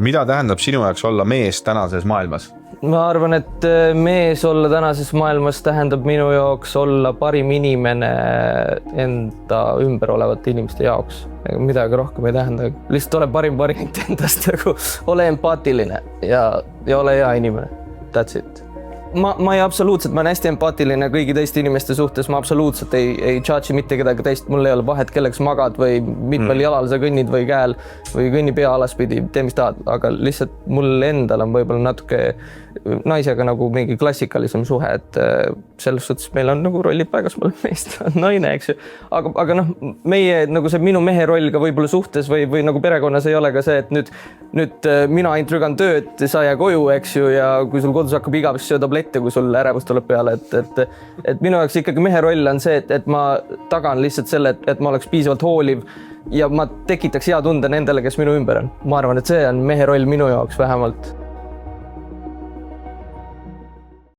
Mida tähendab sinu jaoks olla mees tänases maailmas? Ma arvan, et mees olla tänases maailmas tähendab minu jaoks olla parim inimene enda ümber olevate inimeste jaoks. Midagi rohkem ei tähenda. Lihtsalt ole parim endast, ole empaatiline ja ole hea inimene. That's it. Ma absoluutselt, ma olen hästi empaatiline kõigi teiste inimeste suhtes, ma absoluutselt ei judge mitte kedagi teist, mul ei ole vahet, kelleks magad või mitmel jalal sa kõnnid või käel või kõnni pea alaspidi, tee mis tahad, aga lihtsalt mul endal on võib-olla natuke naisega nagu mingi klassikalisem suhe, et selles suhtes meil on nagu rollid paigas, ma olen meest, naine, eks ju. Aga noh, meie nagu see minu mehe roll ka võib-olla suhtes või nagu perekonnas ei ole ka see, et nüüd mina ainult rügan tööd, sa jää koju, eks ju, ja kui sul kodus hakkab igavesti söö tablette, kui sul ärevus tuleb peale, et minu jaoks ikkagi mehe roll on see, et ma tagan lihtsalt selle, et ma oleks piisavalt hooliv ja ma tekitaks hea tunde nendele, kes minu ümber on. Ma arvan, et see on mehe roll minu jaoks vähemalt.